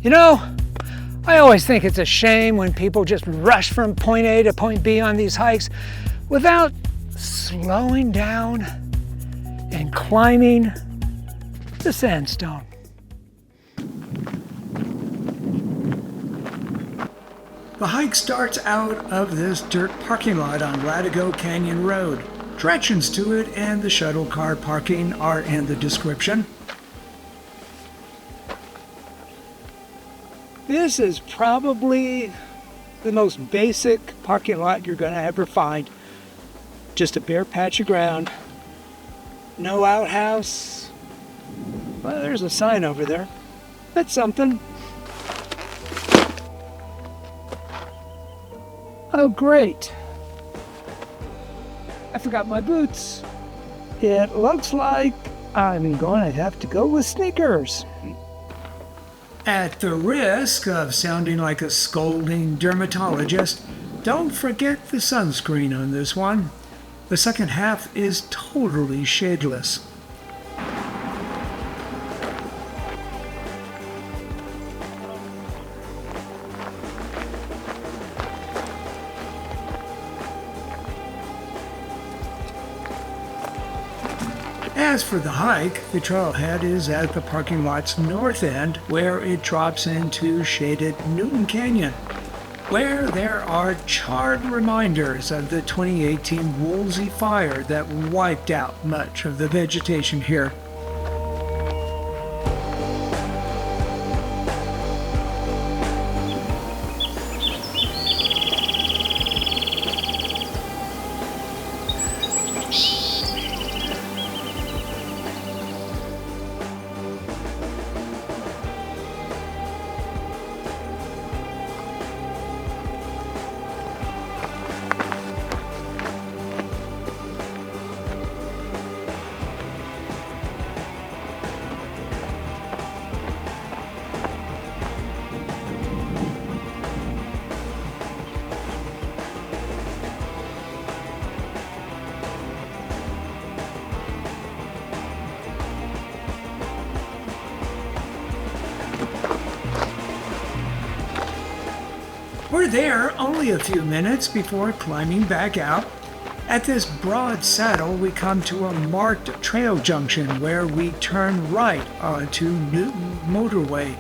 You know, I always think it's a shame when people just rush from point A to point B on these hikes without slowing down and climbing the sandstone. The hike starts out of this dirt parking lot on Latigo Canyon Road. Directions to it and the shuttle car parking are in the description. This is probably the most basic parking lot you're going to ever find. Just a bare patch of ground, no outhouse. Well, there's a sign over there. That's something. Oh, great. I forgot my boots. It looks like I'm going to have to go with sneakers. At the risk of sounding like a scolding dermatologist, don't forget the sunscreen on this one. The second half is totally shadeless. As for the hike, the trailhead is at the parking lot's north end, where it drops into shaded Newton Canyon, where there are charred reminders of the 2018 Woolsey fire that wiped out much of the vegetation here. We're there only a few minutes before climbing back out. At this broad saddle, we come to a marked trail junction where we turn right onto Newton Motorway.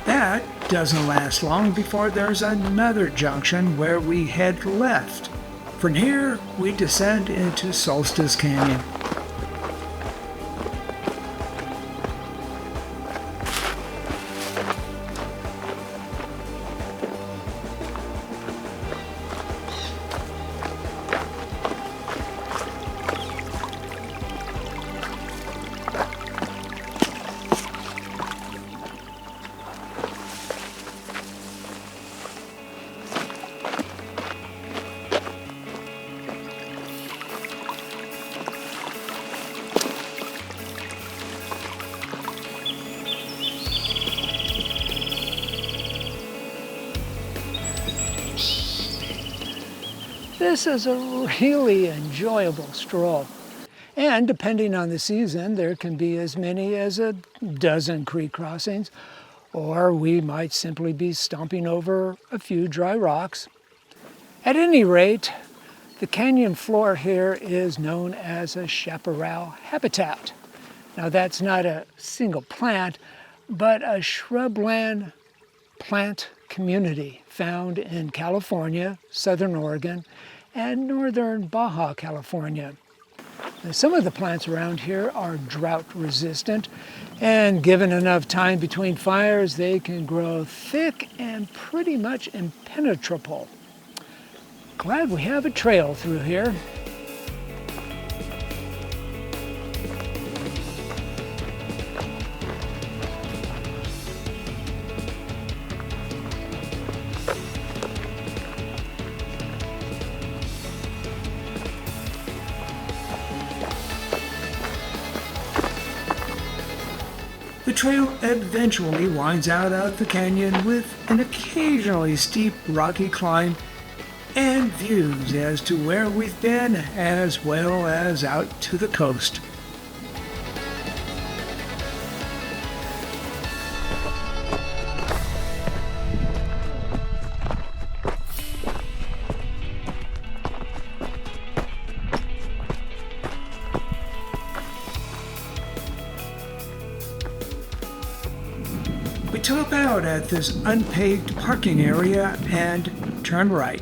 That doesn't last long before there's another junction where we head left. From here, we descend into Solstice Canyon. This is a really enjoyable stroll. And depending on the season, there can be as many as a dozen creek crossings, or we might simply be stomping over a few dry rocks. At any rate, the canyon floor here is known as a chaparral habitat. Now that's not a single plant, but a shrubland plant community found in California, Southern Oregon, and northern Baja California. Now, some of the plants around here are drought resistant, and given enough time between fires, they can grow thick and pretty much impenetrable. Glad we have a trail through here. The trail eventually winds out of the canyon with an occasionally steep rocky climb and views as to where we've been, as well as out to the coast. We top out at this unpaved parking area and turn right.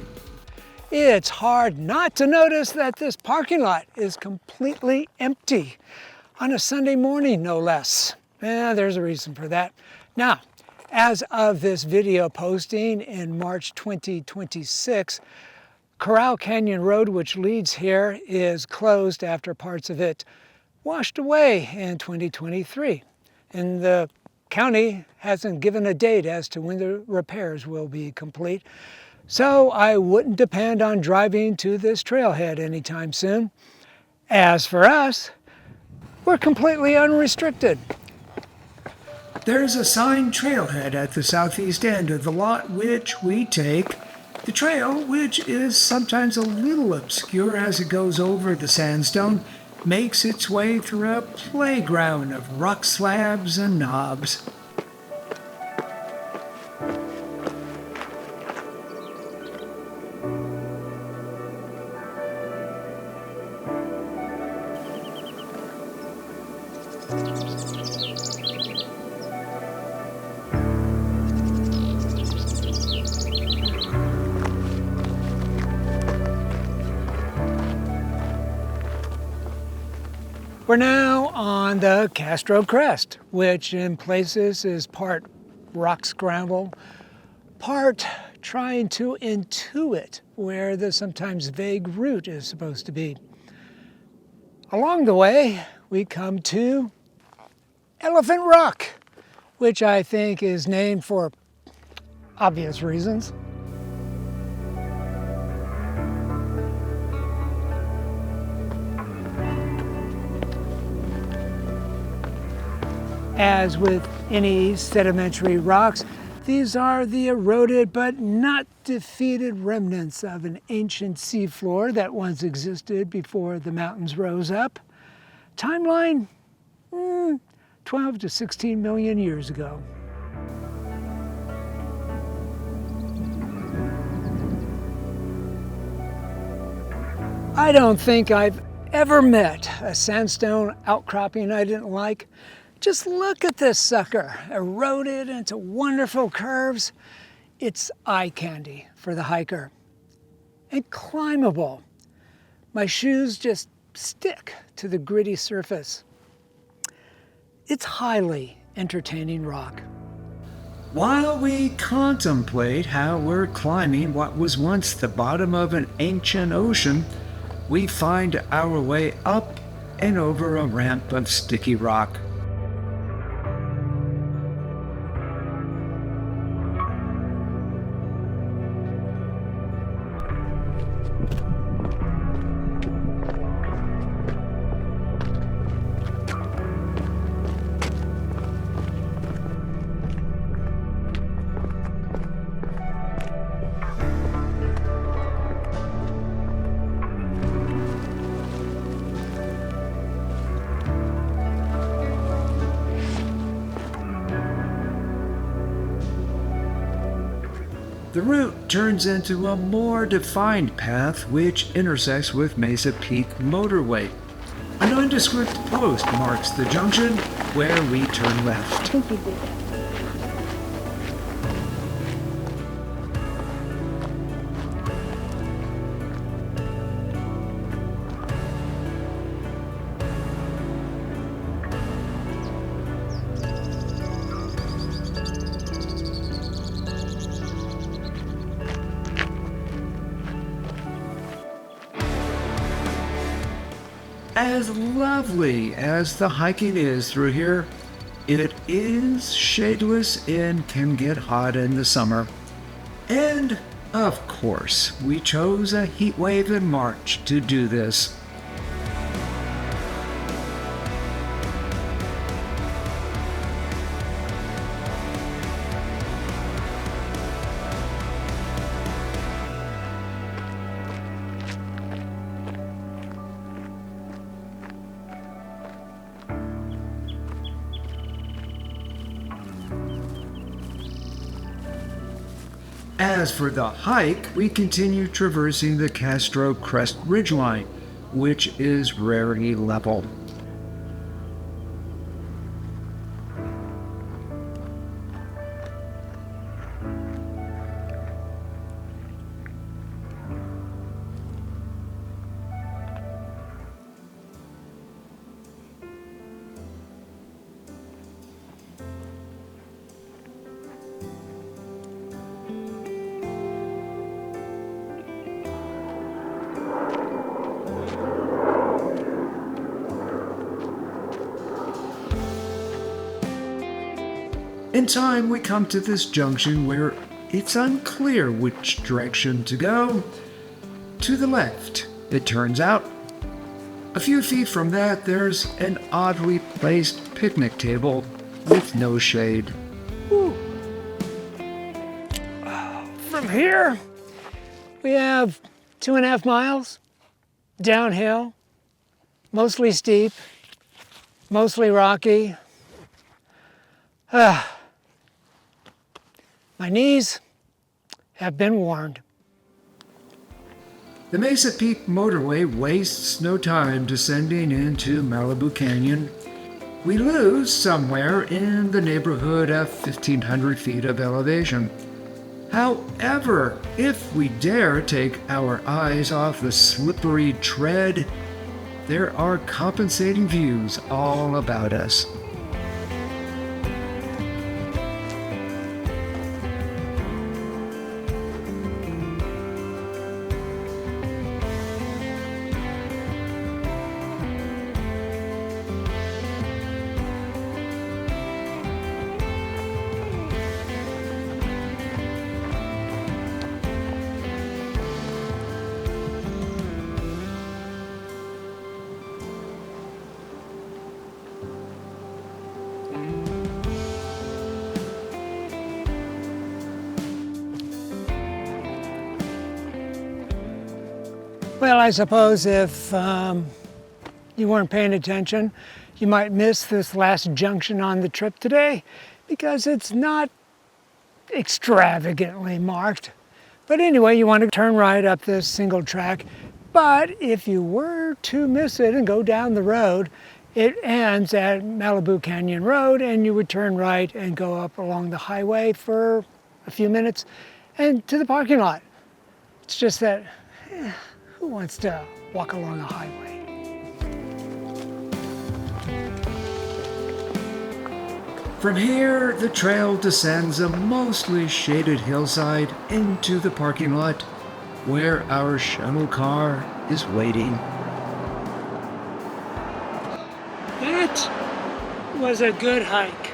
It's hard not to notice that this parking lot is completely empty on a Sunday morning, no less. There's a reason for that. Now, as of this video posting in March 2026, Corrales Canyon Road, which leads here, is closed after parts of it washed away in 2023. And the county hasn't given a date as to when the repairs will be complete. So I wouldn't depend on driving to this trailhead anytime soon. As for us, we're completely unrestricted. There's a signed trailhead at the southeast end of the lot which we take. The trail, which is sometimes a little obscure as it goes over the sandstone, makes its way through a playground of rock slabs and knobs. We're now on the Castro Crest, which in places is part rock scramble, part trying to intuit where the sometimes vague route is supposed to be. Along the way, we come to Elephant Rock, which I think is named for obvious reasons. As with any sedimentary rocks, these are the eroded but not defeated remnants of an ancient seafloor that once existed before the mountains rose up. Timeline, 12 to 16 million years ago. I don't think I've ever met a sandstone outcropping I didn't like. Just look at this sucker, eroded into wonderful curves. It's eye candy for the hiker. And climbable. My shoes just stick to the gritty surface. It's highly entertaining rock. While we contemplate how we're climbing what was once the bottom of an ancient ocean, we find our way up and over a ramp of sticky rock. The route turns into a more defined path which intersects with Mesa Peak Motorway. A nondescript post marks the junction where we turn left. As lovely as the hiking is through here, it is shadeless and can get hot in the summer. And, of course, we chose a heat wave in March to do this. As for the hike, we continue traversing the Castro Crest Ridgeline, which is rarely level. In time, we come to this junction where it's unclear which direction to go. To the left, it turns out. A few feet from that, there's an oddly placed picnic table with no shade. Whew. From here, we have 2.5 miles downhill, mostly steep, mostly rocky. My knees have been warned. The Mesa Peak motorway wastes no time descending into Malibu Canyon. We lose somewhere in the neighborhood of 1,500 feet of elevation. However, if we dare take our eyes off the slippery tread, there are compensating views all about us. Well, I suppose if you weren't paying attention, you might miss this last junction on the trip today because it's not extravagantly marked. But anyway, you want to turn right up this single track. But if you were to miss it and go down the road, it ends at Malibu Canyon Road, and you would turn right and go up along the highway for a few minutes and to the parking lot. It's just that, who wants to walk along a highway? From here, the trail descends a mostly shaded hillside into the parking lot where our shuttle car is waiting. That was a good hike.